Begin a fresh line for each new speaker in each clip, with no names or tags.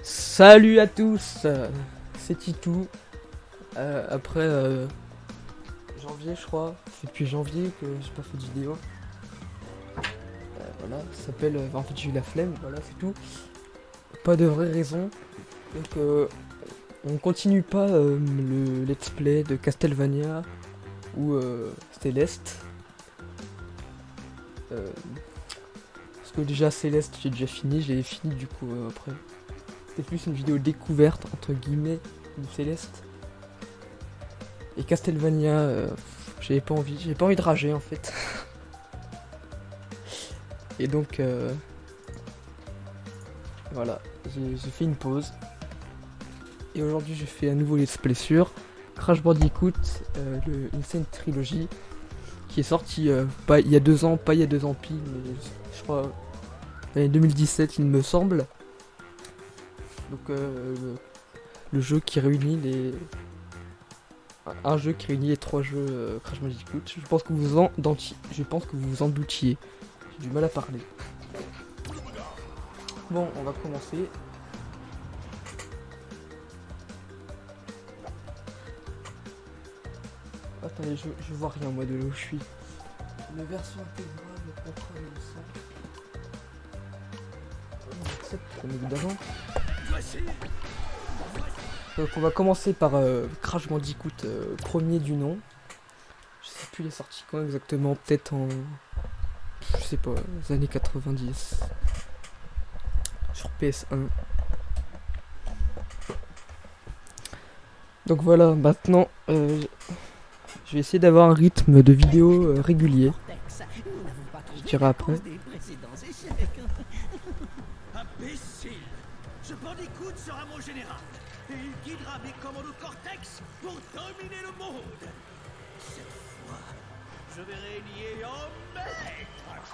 Salut à tous, c'est Titou. Après janvier, je crois, c'est depuis janvier que j'ai pas fait de vidéo. Voilà, ça s'appelle. En fait, j'ai eu la flemme, voilà, c'est tout. Pas de vraie raison. Donc, on continue pas le let's play de Castlevania ou Céleste. Parce que déjà, Céleste, j'ai déjà fini, j'ai fini du coup après. C'était plus une vidéo découverte, entre guillemets, de Céleste. Et Castlevania, j'avais pas envie de rager en fait. Et donc, voilà, j'ai fait une pause. Et aujourd'hui, je fais un nouveau let's play sur Crash Bandicoot, Insane Trilogy, qui est sorti pas il y a 2 ans, pas il y a 2 ans pile, mais je crois l'année 2017, il me semble. Donc, le jeu qui réunit un jeu qui réunit les 3 jeux Crash Bandicoot. Je pense que vous vous en doutiez. J'ai du mal à parler. Bon, on va commencer. Attendez, je vois rien moi de là où je suis. La version intégrale, le contrôle et le son. On accepte bien évidemment. Donc on va commencer par Crash Bandicoot premier du nom. Je sais plus il est sorti quand exactement, peut-être en... Je sais pas, les années 90. Sur PS1. Donc voilà, maintenant je vais essayer d'avoir un rythme de vidéo régulier. Je dirai après.
Imbécile! Ce Bandicoot sera mon général, et il guidera mes commandos Cortex pour dominer le monde! Cette fois, je vais régner en maître!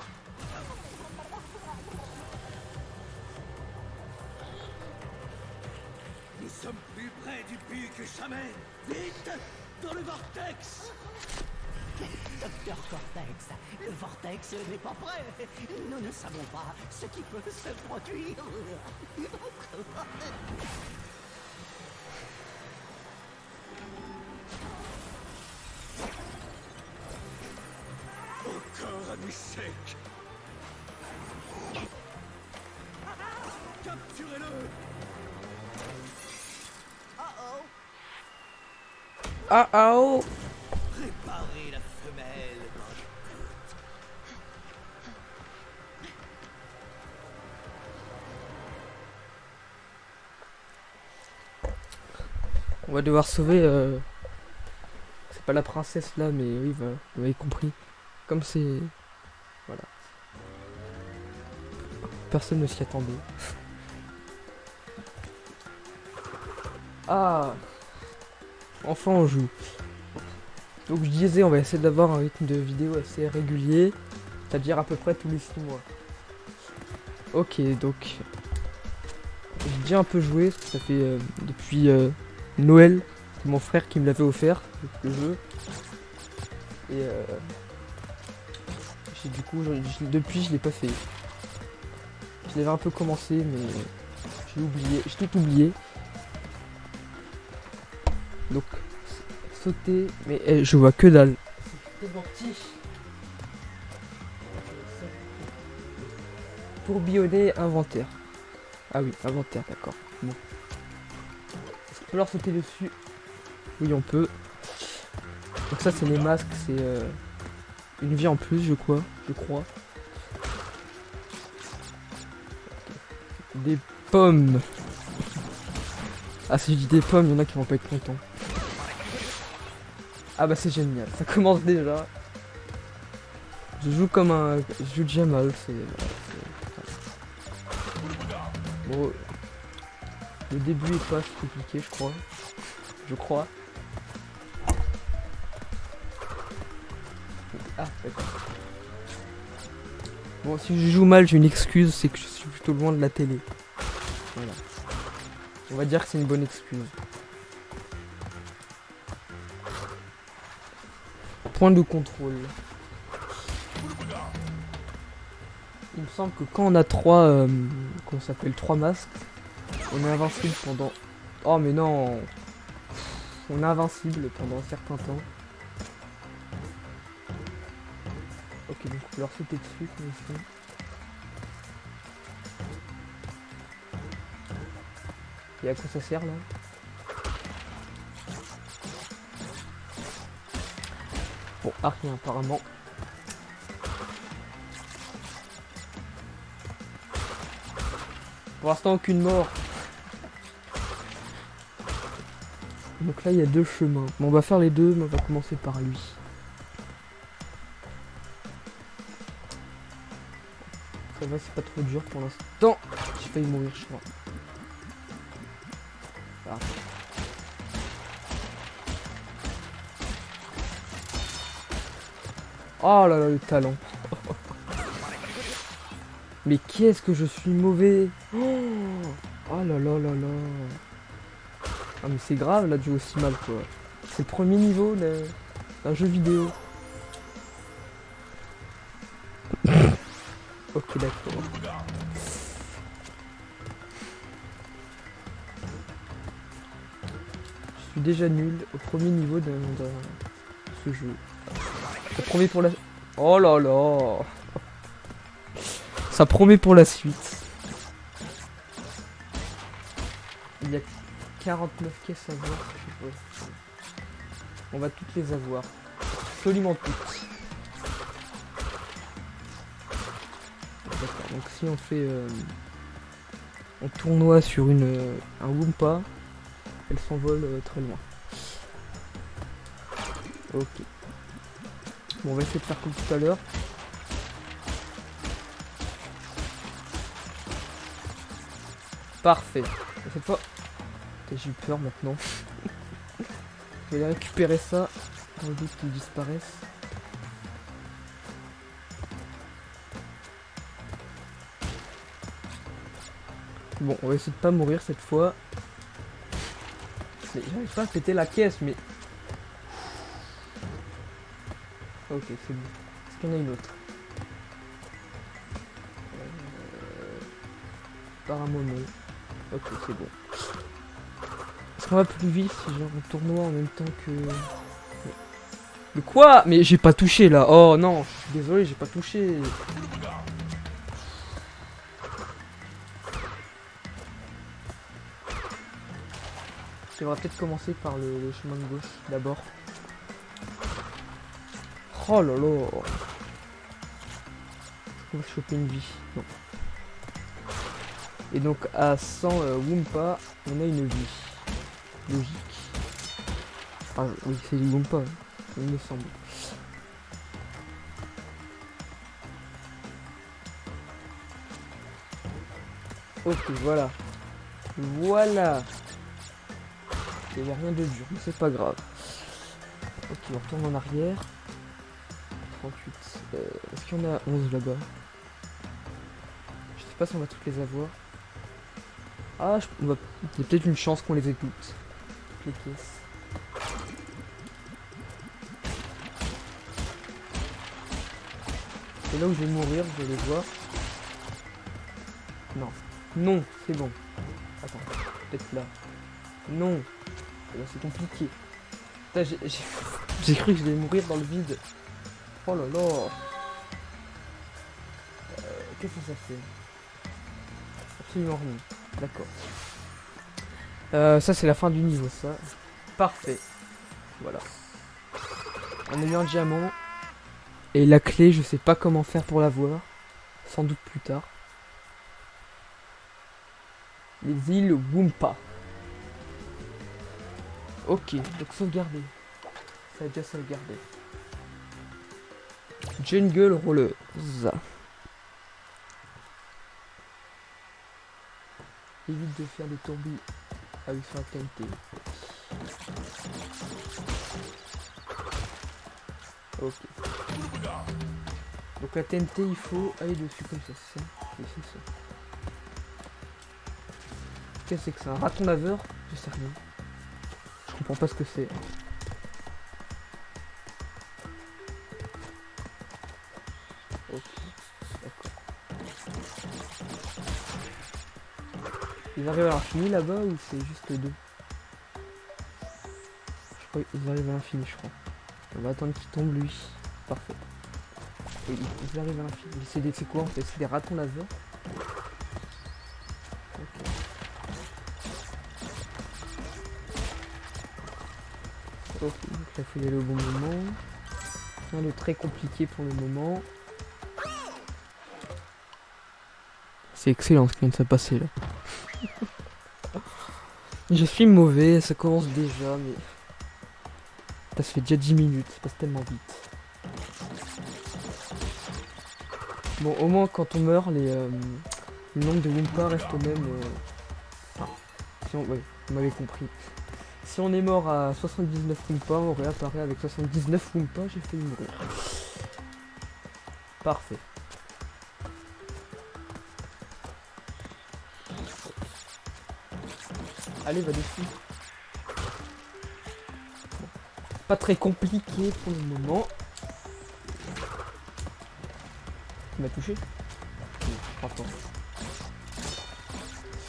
Nous sommes plus près du but que jamais! Vite! Dans le vortex!
Docteur Cortex, le vortex n'est pas prêt. Nous ne savons pas ce qui peut se produire.
Encore un échec! Capturez-le!
Ah ah oh.
Préparez la femelle!
On va devoir sauver... C'est pas la princesse là, mais oui, voilà, vous avez compris. Comme c'est... Voilà. Personne ne s'y attendait. Ah. Enfin on joue. Donc je disais, on va essayer d'avoir un rythme de vidéo assez régulier. C'est-à-dire à peu près tous les 6 mois. Ok, donc... J'ai déjà un peu joué, parce que ça fait depuis Noël. C'est mon frère qui me l'avait offert, le jeu. Et du coup, depuis je l'ai pas fait. Je l'avais un peu commencé, mais j'ai tout oublié. Donc, sauter, mais je vois que dalle. C'est mon petit. Tourbillonner, inventaire. Ah oui, inventaire, d'accord. Bon. Est-ce qu'on peut leur sauter dessus? Oui, on peut. Donc ça, c'est les masques, c'est une vie en plus, je crois. Des pommes. Ah, si je dis des pommes, il y en a qui vont pas être contents. Ah bah c'est génial, ça commence déjà. Je joue déjà mal, Bon, le début est pas compliqué, je crois. Ah, d'accord. Bon, si je joue mal, j'ai une excuse, c'est que je suis plutôt loin de la télé. Voilà. On va dire que c'est une bonne excuse. Point de contrôle. Il me semble que quand on a 3 masques, On est invincible pendant... Oh mais non. On est invincible pendant un certain temps. Ok, donc on peut leur sauter dessus comme ici. Et à quoi ça sert là? Bon, à rien apparemment. Pour l'instant, aucune mort. Donc là, il y a deux chemins. Bon, on va faire les deux, mais on va commencer par lui. Ça va, c'est pas trop dur pour l'instant. J'ai failli mourir, je crois. Ah. Oh là là, le talent. Mais qu'est-ce que je suis mauvais. Oh là là là là. Ah mais c'est grave là de jouer aussi mal quoi. C'est le premier niveau d'un jeu vidéo. Ok d'accord. Je suis déjà nul au premier niveau de ce jeu. Ça promet pour la... Oh là là. Ça promet pour la suite. Il y a 49 caisses à voir, je sais pas. On va toutes les avoir. Absolument toutes. D'accord, donc si on fait un tournoi sur un Wumpa, elle s'envole très loin. Ok. Bon, on va essayer de faire comme tout à l'heure. Parfait. Cette fois... J'ai eu peur maintenant. Je vais aller récupérer ça. Dans le doute qu'ils disparaissent. Bon, on va essayer de pas mourir cette fois. J'arrive pas à péter la caisse, mais... Ok, c'est bon. Est-ce qu'il y en a une autre? Apparemment non. Ok, c'est bon. Est-ce qu'on va plus vite si j'ai un tournoi en même temps que... Mais quoi? Mais j'ai pas touché là. Oh non, je suis désolé, j'ai pas touché. Je devrais peut-être commencer par le chemin de gauche d'abord. Oh là là. On va choper une vie. Non. Et donc à 100 Wumpa, on a une vie. Logique. Ah oui, c'est du Wumpa, il me semble. Ok, voilà. Voilà. Il n'y a rien de dur, mais c'est pas grave. Ok, on retourne en arrière. 38. Est-ce qu'il y en a 11 là-bas? Je sais pas si on va toutes les avoir. Ah, il y a peut-être une chance qu'on les ait toutes. Les caisses. C'est là où je vais mourir, je vais les voir. Non. Non, c'est bon. Attends, peut-être là. Non. Là, c'est compliqué. J'ai cru que je vais mourir dans le vide. Oh là là. Qu'est-ce que ça fait? Absolument rien. D'accord. Ça c'est la fin du niveau, ça. Parfait. Voilà. On a eu un diamant. Et la clé, je sais pas comment faire pour l'avoir. Sans doute plus tard. Les îles Wumpa. Ok, donc sauvegarder. Ça a déjà sauvegardé. Jungle Rollers. Évite de faire des tourbillons avec sur la qualité. Ok. Donc la TNT, il faut aller dessus comme ça, c'est ça. C'est ça. Qu'est-ce que c'est que ça? Un raton laveur? Je sais rien. Je comprends pas ce que c'est. Ok. D'accord. Ils arrivent à l'infini là-bas ou c'est juste deux? Je crois qu'ils arrivent à l'infini, je crois. On va attendre qu'il tombe lui. Parfait. Et ils arrivent à l'infini. C'est quoi en fait? C'est des ratons laser? Ok. Ok, donc là il faut y aller au bon moment. Rien de très compliqué pour le moment. C'est excellent ce qui vient de se passer là. Je suis mauvais, ça commence déjà, mais... Ça fait déjà 10 minutes, ça passe tellement vite. Bon, au moins quand on meurt, le nombre de Wumpa reste au même... Enfin, si on... Ouais, vous m'avez compris. Si on est mort à 79 Wumpa, on réapparaît avec 79 Wumpa, j'ai failli mourir. Parfait. Allez, va dessus. Pas très compliqué pour le moment. Tu m'as touché? Non, je crois pas.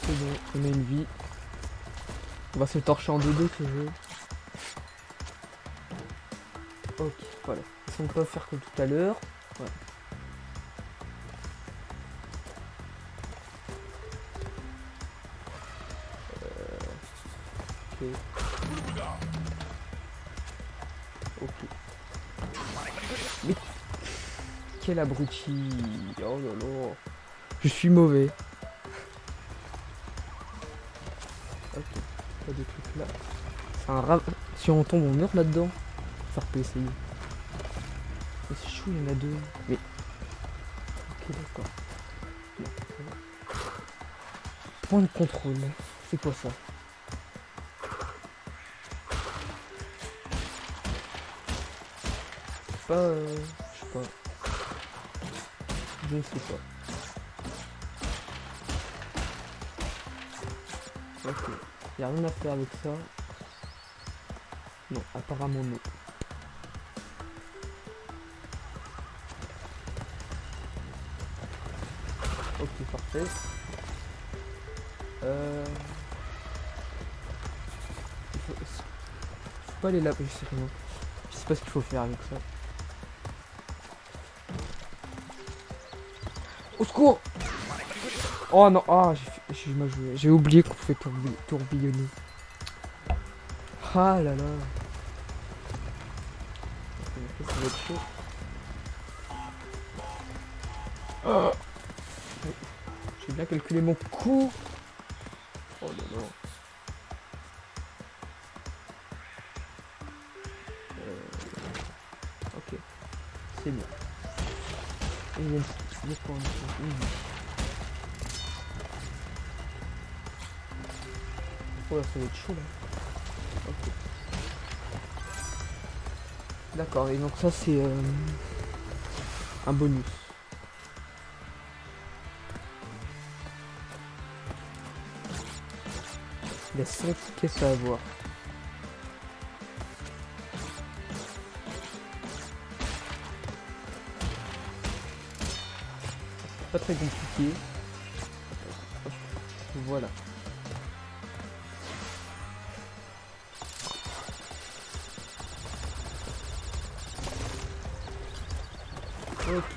C'est bon, on a une vie. On va se torcher en 2-2 ce jeu. Ok, voilà. On peut faire comme tout à l'heure. Ouais. Ok. Ok. Mais quel abruti. Oh là là. Je suis mauvais. Ok. Pas de trucs là. C'est un rave. Si on tombe, on meurt là-dedans. Faire peut essayer. Mais c'est chou, il y en a deux. Mais. Ok, d'accord. Non, ça va. Point de contrôle. C'est quoi ça? Pas. Je sais pas. Je ne sais pas. Ok. Y'a rien à faire avec ça. Non, apparemment non. Ok, parfait. Faut pas aller là. Je sais rien. Je sais pas ce qu'il faut faire avec ça. Au secours! Oh non, ah, j'ai mal joué. J'ai oublié qu'on pouvait tourbillonner. Ah là là. Ok, ça va être chaud. Oh, j'ai bien calculé mon coup. Oh là là. Ok, c'est bien. Et il y a une points. Oh là, ça va être chaud là. Ok. D'accord, et donc ça c'est un bonus. Il y a 5 caisses à avoir. Pas très compliqué. Voilà. Ok.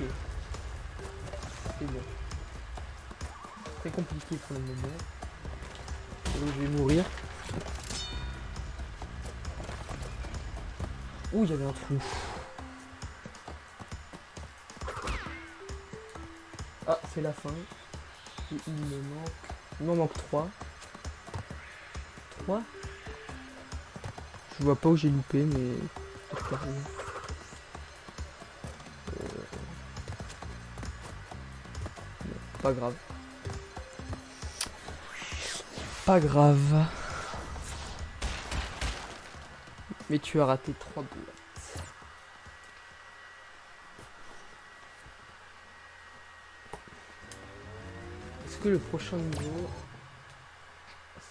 C'est bon. Très compliqué pour le moment. Donc je vais mourir. Ouh, il y avait un trou. Ah, c'est la fin. Et il me manque... Il m'en manque 3. 3. Je vois pas où j'ai loupé, mais... Pas grave. Pas grave. Mais tu as raté 3 boîtes. Est-ce que le prochain niveau,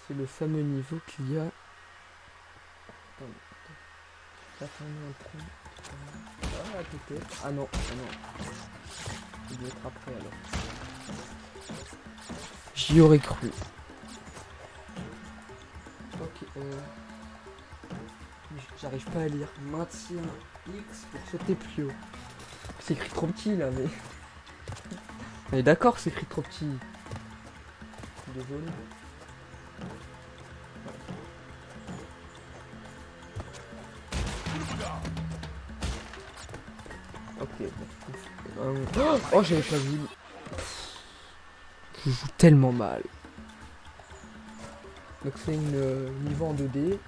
c'est le fameux niveau qu'il y a... Ah, peut-être. Ah non, ah non. Il doit être après alors. J'y aurais cru. J'arrive pas à lire. Maintien X pour sauter plus haut. C'est écrit trop petit là, mais. Mais d'accord, c'est écrit trop petit. Désolé. Ok. Oh, j'avais pas vu. Je joue tellement mal. Donc c'est une niveau en 2D.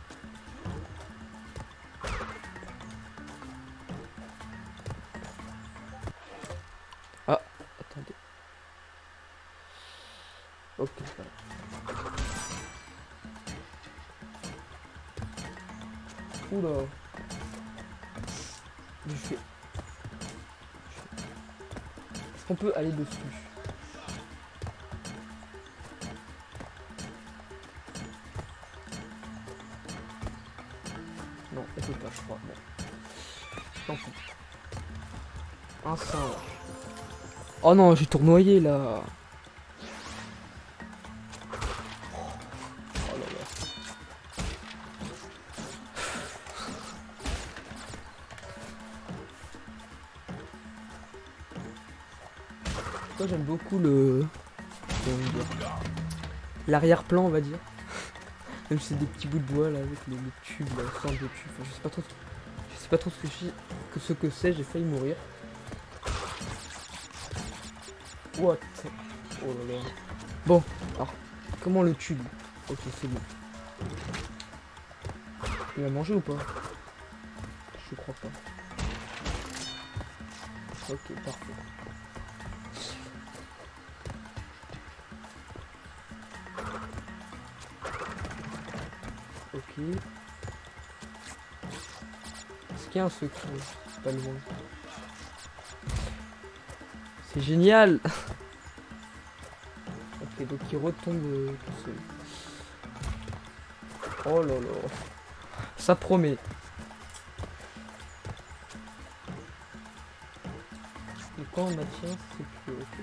Ah, attendez. Ok. Oula. Je fais. Est-ce qu'on peut aller dessus? Non, on peut pas, je crois. Bon. Tant pis. Un singe. Oh non, j'ai tournoyé là. Oh là là. Moi j'aime beaucoup le. L'arrière-plan, on va dire. Même si c'est des petits bouts de bois là avec les tubes, la sorte de tubes. Enfin, je sais pas trop. Je sais pas trop ce que c'est, j'ai failli mourir. What? Oh là là. Bon, alors, comment le tube? Ok, c'est bon. Il a mangé ou pas? Je crois pas. Ok, parfait. Ok. Est-ce qu'il y a un secret? Pas loin. C'est génial. Ok, donc il retombe tout seul. Oh là là. Ça promet. Et quand on maintient, c'est plus ok.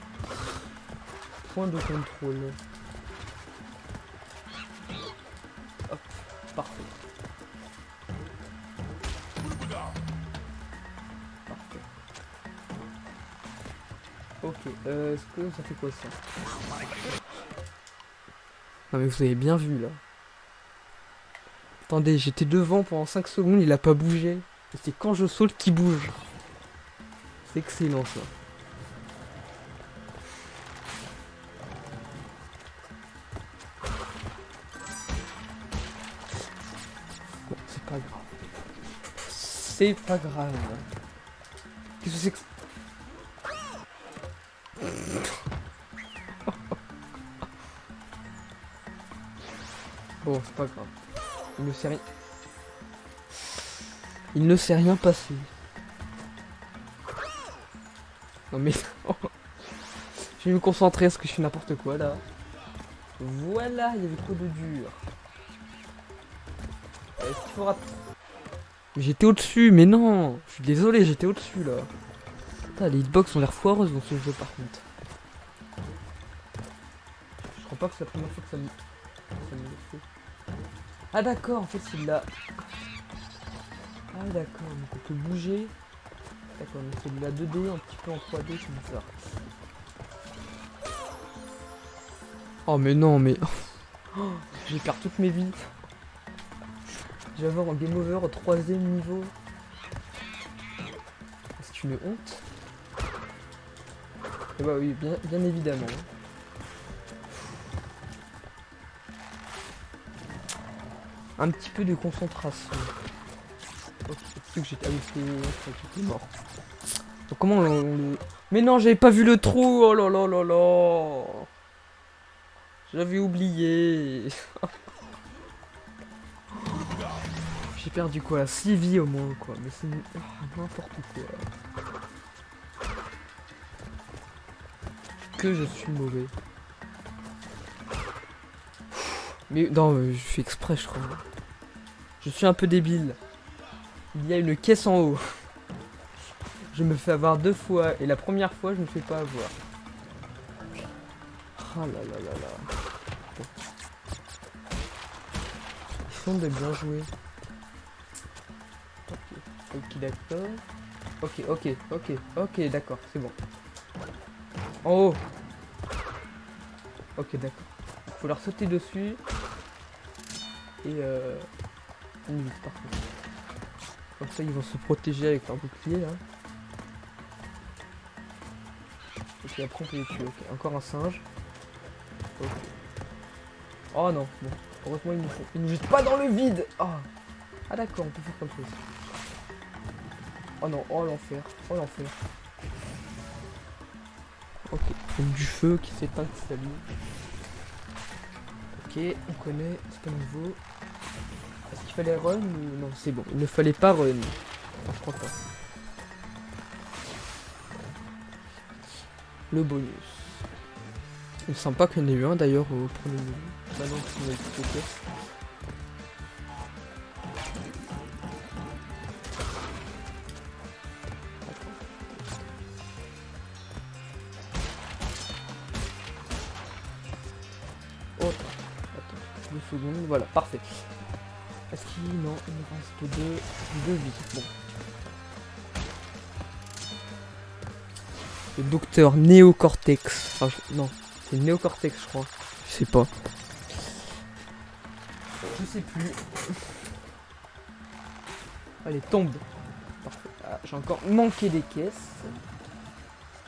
Point de contrôle. Hop, parfait. Parfait. Ok, est-ce que ça fait quoi ça? Non mais vous avez bien vu là. Attendez, j'étais devant pendant 5 secondes, il a pas bougé. Et c'est quand je saute qu'il bouge. C'est excellent ça. Bon, c'est pas grave. C'est pas grave. Qu'est-ce que c'est que... Bon, c'est pas grave. Il ne s'est rien... Il ne s'est rien passé. Non mais... Je vais me concentrer parce que je fais n'importe quoi là. Voilà, il y avait trop de dur. Est-ce qu'il faudra... Mais j'étais au-dessus, mais non. Je suis désolé, j'étais au-dessus là. Putain, les hitbox ont l'air foireuses dans ce jeu par contre. Je crois pas que c'est la première fois que ça me le fait. Ah d'accord, en fait c'est là. Ah d'accord, donc on peut bouger. D'accord, mais c'est de la 2D, un petit peu en 3D, c'est bizarre. Oh mais non, mais... Oh, j'ai perdu toutes mes vies. Je vais avoir un game over au 3ème niveau. C'est une honte. Et bah oui, bien évidemment. Un petit peu de concentration. Ok, c'est que j'étais... Ah oui, j'étais mort. Donc comment on le... Mais non, j'avais pas vu le trou. Oh là là là là. J'avais oublié. J'ai perdu quoi? 6 vies au moins quoi. Mais c'est n'importe quoi. Que je suis mauvais. Mais non, je fais exprès je crois. Je suis un peu débile. Il y a une caisse en haut. Je me fais avoir 2 fois. Et la première fois je me fais pas avoir. Ah là là là là. Bon. l'impression de bien jouer. Ok, ok, d'accord. Ok, d'accord, c'est bon. En haut. Ok, d'accord. Faut leur sauter dessus. Et vite, parfait. Comme ça, ils vont se protéger avec leur bouclier, là. Ok, après on peut les tuer. Ok, encore un singe. Ok. Oh non, bon. Heureusement, ils nous jettent pas dans le vide. Oh. Ah d'accord, on peut faire comme ça aussi. Oh non, oh l'enfer. Oh l'enfer. Ok, donc du feu qui s'éteint, qui s'allume. Ok, on connaît, c'est pas nouveau. Est-ce qu'il fallait run ou non? C'est bon, il ne fallait pas run. Non, je crois pas. Le bonus. Il me semble pas qu'il y en ait eu un d'ailleurs au premier niveau. Bah non, c'est une petite pièce. Oh, attends, 2 secondes, voilà, parfait. Est-ce qu'il... Non, il me reste deux vies. Bon. Le docteur Néocortex. Enfin, non, c'est Néocortex, je crois. Je sais pas. Je sais plus. Allez, tombe. Parfait. Ah, j'ai encore manqué des caisses.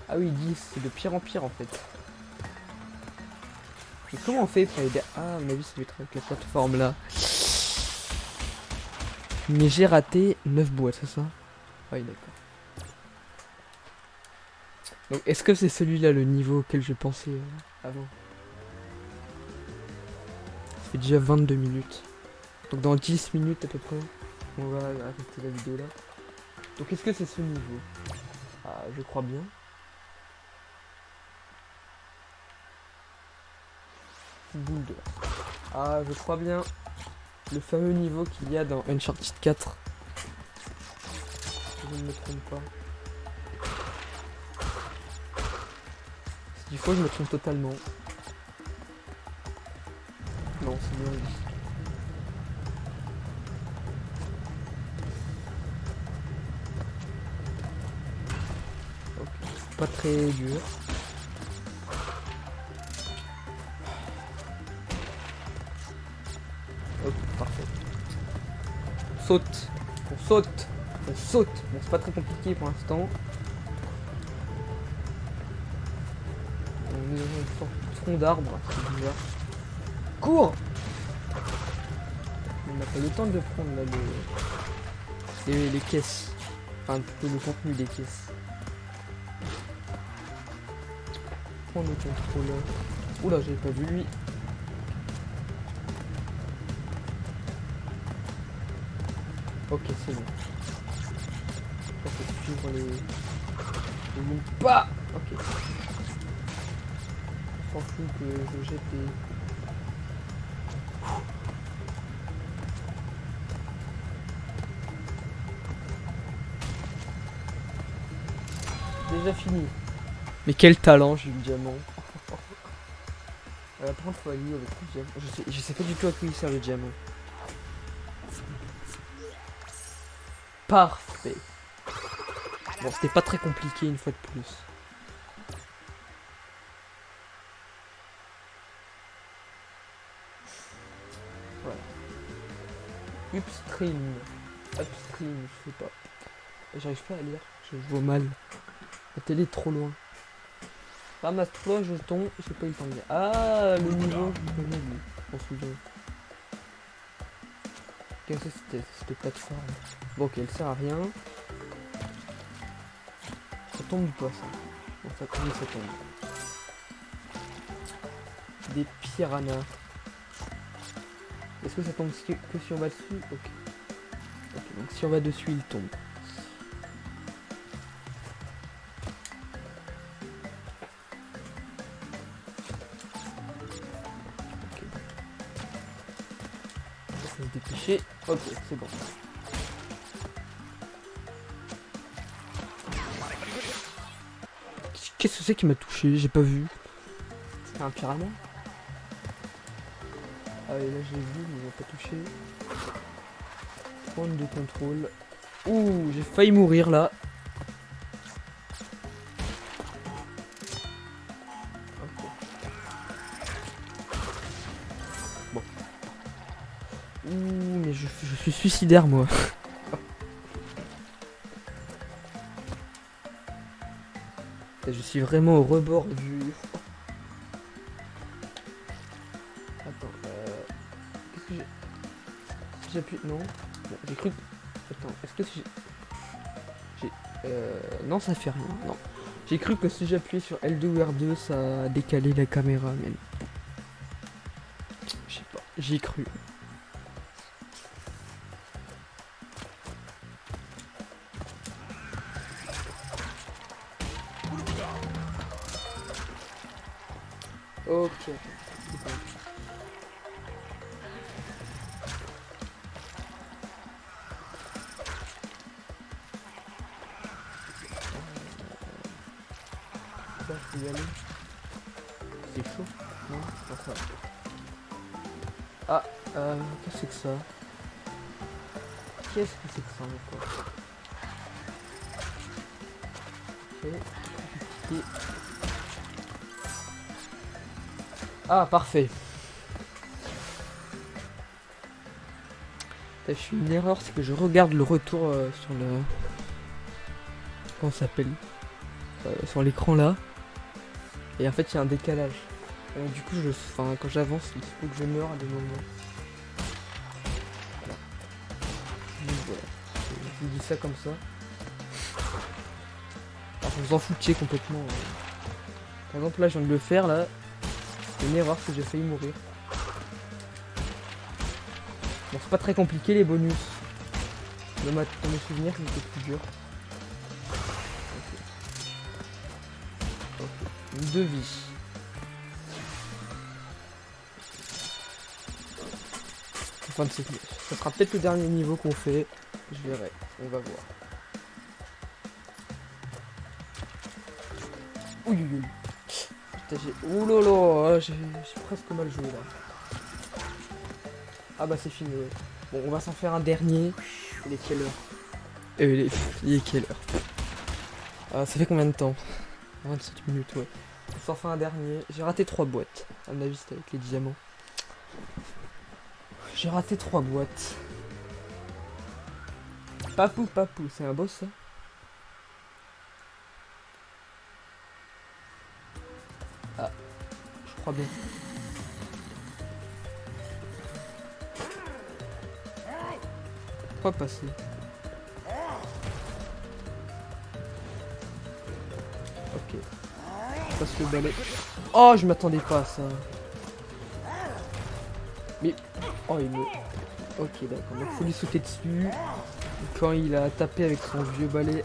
Ah oui, 10, c'est de pire en pire en fait. Mais comment on fait pour aider... Ah, à mon avis, ça va être avec la plateforme là. Mais j'ai raté 9 boîtes, c'est ça? Oui, d'accord. Donc, est-ce que c'est celui-là le niveau auquel je pensais avant? Ça fait déjà 22 minutes. Donc, dans 10 minutes à peu près, on va arrêter la vidéo là. Donc, est-ce que c'est ce niveau? Ah, je crois bien. Boule d'or. Ah, je crois bien. Le fameux niveau qu'il y a dans Uncharted 4. Je ne me trompe pas. Il faut que je me trompe totalement. Non, c'est bien dit. Ok, c'est pas très dur. Ok, parfait. Saute. On saute. On saute. Bon, c'est pas très compliqué pour l'instant. On est dans une sorte de tronc d'arbre, c'est bizarre. Cours! On n'a pas le temps de prendre là les caisses. Enfin, plutôt le contenu des caisses. Prends le contrôleur. Oula, j'avais pas vu lui. Ok, c'est bon. Ça faut suivre les pas. Ok. On s'en fout que je jette des... Déjà fini. Mais quel talent, j'ai eu le diamant. Par contre, faut aller avec le diamant. Je sais pas du tout à quoi il sert le diamant. Parfait. Bon, c'était pas très compliqué une fois de plus. Voilà. Upstream. Upstream, je sais pas. J'arrive pas à lire, je vois mal. La télé est trop loin. Ramasse-toi, jeton, je sais pas, il t'en dit. Ah, le niveau, je connais lui. On se souvient. Qu'est-ce que c'était cette plateforme? Bon, ok, elle sert à rien. Ça tombe ou pas ça? Bon, ça tombe, ça tombe. Des piranhas. Est-ce que ça tombe que si on va dessus? Ok. Ok, donc si on va dessus, il tombe. Se dépêcher. Ok, c'est bon. Qu'est-ce que c'est qui m'a touché? J'ai pas vu. C'est un piranha? Ah et là j'ai vu, mais ils ont pas touché. Point de contrôle. Ouh, j'ai failli mourir là. Ok. Bon. Ouh, mais je suis suicidaire moi. Je suis vraiment au rebord du... Attends, qu'est-ce que j'ai... Si j'appuie... Non. Bon, j'ai cru... Attends, est-ce que si j'ai... Non, ça fait rien, non. J'ai cru que si j'appuyais sur L2 ou R2, ça décalait la caméra, mais... Je sais pas, j'y ai cru. Ok. C'est bon. Là, je peux y aller. C'est chaud? Non, pas ça. Ah, qu'est-ce que c'est que ça? Qu'est-ce que c'est que ça encore? Ok. Ah, parfait. Je fais une erreur, c'est que je regarde le retour sur le... Comment ça s'appelle? Sur l'écran là. Et en fait, il y a un décalage. Du coup, quand j'avance, il faut que je meure à des moments. Voilà. Donc, voilà. Je vous dis ça comme ça. Alors, vous en foutiez complètement. Par exemple, là, je viens de le faire là. C'est une erreur, c'est que j'ai failli mourir. Bon, c'est pas très compliqué les bonus. Dans mes souvenirs, c'était plus dur. Ok. 2 vies. Enfin, ça sera peut-être le dernier niveau qu'on fait. Je verrai. On va voir. Ouh, ouh, ouh. Putain, ouh là, j'ai presque mal joué là. Ah bah c'est fini. Ouais. Bon, on va s'en faire un dernier. Il est quelle heure? Il est quelle heure? Ah, ça fait combien de temps? 27 minutes, ouais. On s'en fait un dernier. J'ai raté 3 boîtes. À mon avis, c'était avec les diamants. J'ai raté 3 boîtes. Papou, c'est un boss ça? Ah, je crois bien. Pourquoi passer? Ok. Je passe le balai. Oh, je m'attendais pas à ça. Mais... Oh, il me... Ok, d'accord. Donc, faut lui sauter dessus. Quand il a tapé avec son vieux balai.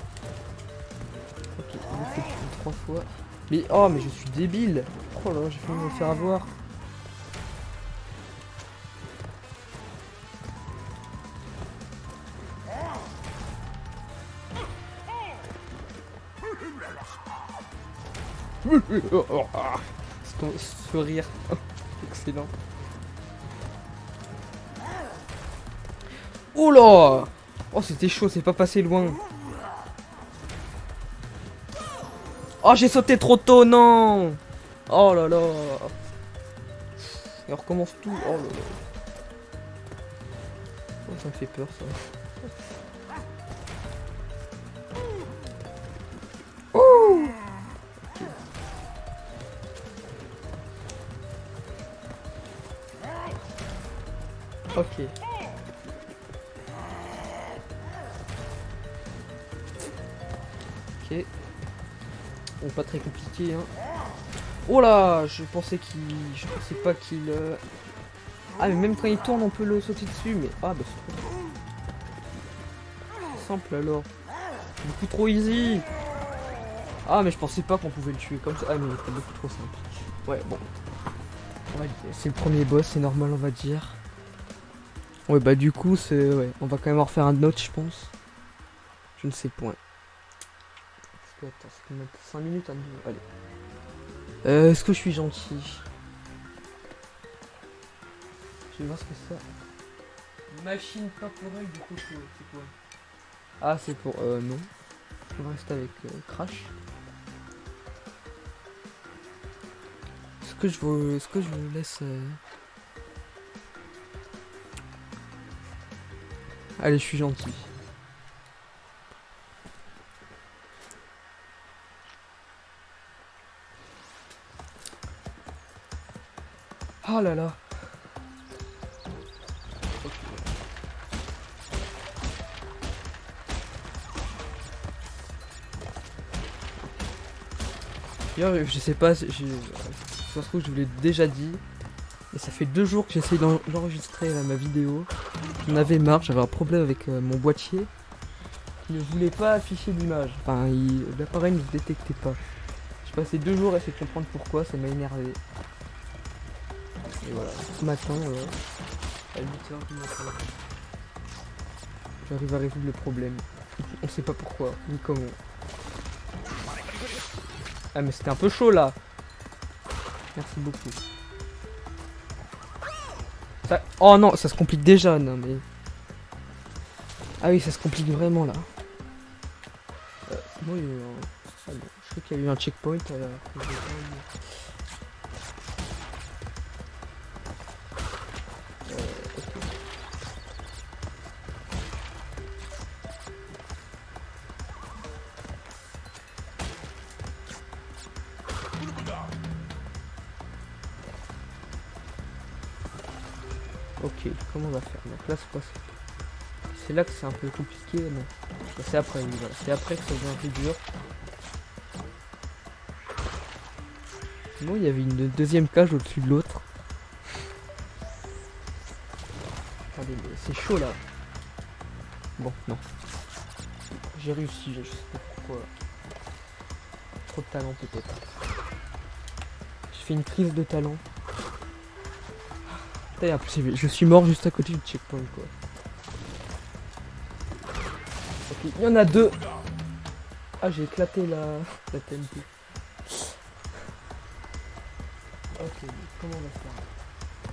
Ok, il le fait 3 fois. Mais... Oh, mais je suis débile. Oh là, j'ai failli me faire avoir. Ce rire. Excellent. Oula! Oh, c'était chaud, c'est pas passé loin. Oh, j'ai sauté trop tôt, non! Oh là là! Et on recommence tout. Oh là là. Oh, ça me fait peur, ça. Oh! Ok. Ok. Ok. Bon, pas très compliqué, hein. Oh là, je pensais pas qu'il... Ah, mais même quand il tourne, on peut le sauter dessus, mais... Ah, bah c'est trop simple, alors. Beaucoup trop easy. Ah, mais je pensais pas qu'on pouvait le tuer comme ça. Ah, mais c'était beaucoup trop simple. Ouais, bon. C'est le premier boss, c'est normal, on va dire. Ouais, bah du coup, c'est... Ouais, on va quand même en refaire un autre, je pense. Je ne sais point. Attends, c'est combien? 5 minutes à nous... Allez. Est-ce que je suis gentil? Je vais voir ce que c'est ça. Machine temporelle du coco, c'est quoi? Ah, c'est pour... non. On va rester avec Crash. Est-ce que je vous laisse... Allez, je suis gentil. Oh là là. D'ailleurs, je sais pas, ça se trouve je vous l'ai déjà dit, et ça fait 2 jours que j'essaye d'enregistrer ma vidéo. J'en avais marre, j'avais un problème avec mon boîtier qui ne voulait pas afficher d'image. Enfin, l'appareil ne détectait pas. J'ai passé 2 jours à essayer de comprendre pourquoi, ça m'a énervé. Et voilà, ce matin, à 8h du matin, j'arrive à résoudre le problème. On sait pas pourquoi, ni comment. Ah mais c'était un peu chaud là. Merci beaucoup. Ça... Oh non, ça se complique déjà, non mais... Ah oui, ça se complique vraiment là. Bon, il y a eu un... Ah, bon. Je crois qu'il y a eu un checkpoint alors que j'ai pas eu. Ok, comment on va faire? Donc là, c'est quoi? C'est là que c'est un peu compliqué, non? C'est après, oui, voilà. C'est après que ça devient un peu dur. Sinon, il y avait une deuxième cage au-dessus de l'autre. Attendez, mais c'est chaud là. Bon, non. J'ai réussi, je sais pas pourquoi. Trop de talent peut-être. J'ai fait une crise de talent. Putain, impossible, je suis mort juste à côté du checkpoint quoi. Ok, il y en a 2. Ah, j'ai éclaté la TNT. Ok, comment on va faire?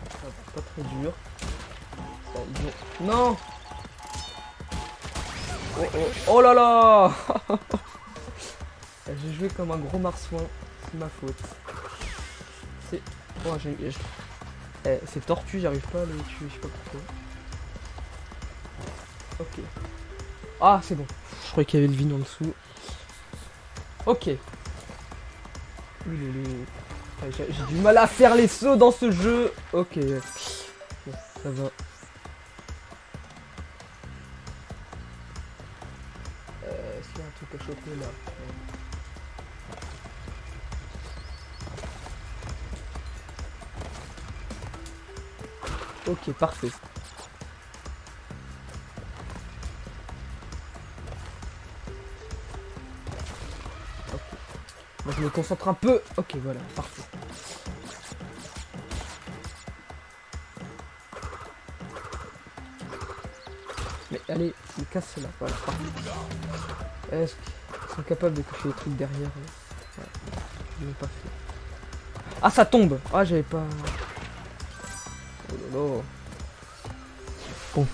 Ça va pas très dur. Ça, ils ont... Non. Oh, oh, oh là là. J'ai joué comme un gros marsouin. C'est ma faute. C'est... Oh, ces tortues, j'arrive pas à les tuer, je sais pas pourquoi. Ok. Ah, c'est bon. Je croyais qu'il y avait le vide en dessous. Ok. J'ai du mal à faire les sauts dans ce jeu. Ok. Bon, ça va. Est-ce qu'il y a un truc à choper là? Ok, parfait. Ok. Moi je me concentre un peu. Ok, voilà, parfait. Mais allez, il casse là, voilà, parfait. Est-ce qu'ils sont capables de toucher les trucs derrière? Ouais. Ils l'ont pas fait. Ah, ça tombe! Ah, j'avais pas... Oh là là. Bon.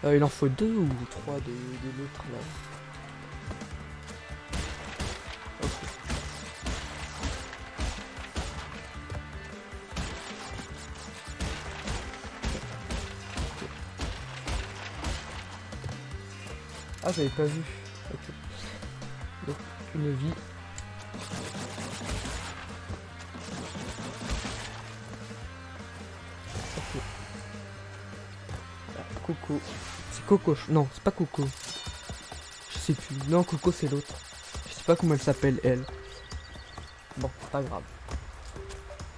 Il en faut 2 ou 3 de l'autre là. Ok. Ah, j'avais pas vu. Ok. Donc, une vie. Ok. Ah, Coco. C'est Coco. Non, c'est pas Coco. Je sais plus. Non, Coco, c'est l'autre. Je sais pas comment elle s'appelle, elle. Bon, c'est pas grave.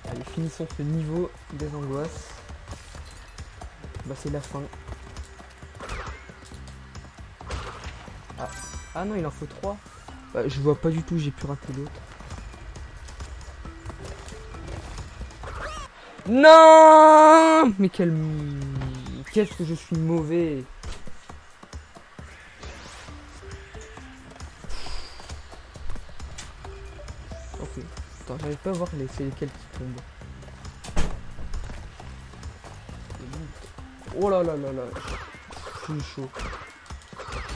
Allez, finissons ce niveau des angoisses. Bah, c'est la fin. Ah non, il en faut 3. Bah, je vois pas du tout, j'ai pu rater l'autre. Non! Mais qu'est-ce que je suis mauvais. Ok. Attends, j'arrive pas à voir c'est lesquels qui tombent. Oh là là là là. J'ai eu chaud.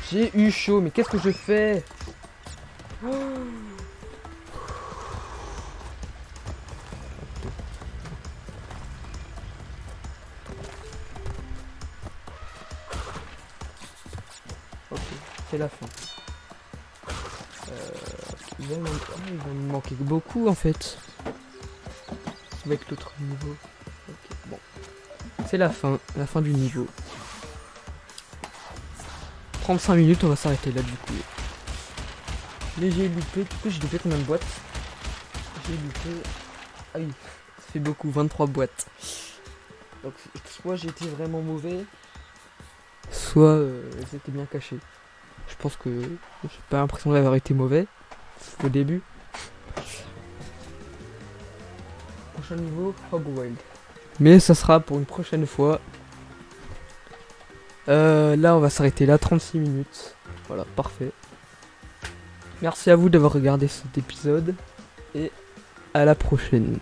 J'ai eu chaud, mais qu'est-ce que je fais? Oh. Ok, c'est la fin. Il va me manquer beaucoup en fait. Avec l'autre niveau. Ok, bon. C'est la fin du niveau. 35 minutes, on va s'arrêter là du coup. Mais j'ai loupé, du coup j'ai loupé combien de boîtes? J'ai loupé... Ah oui, ça fait beaucoup, 23 boîtes. Donc soit j'ai été vraiment mauvais, soit elles étaient bien cachées. Je pense que j'ai pas l'impression d'avoir été mauvais au début. Prochain niveau, Hogwild. Mais ça sera pour une prochaine fois. Là on va s'arrêter là, 36 minutes. Voilà, parfait. Merci à vous d'avoir regardé cet épisode. Et à la prochaine.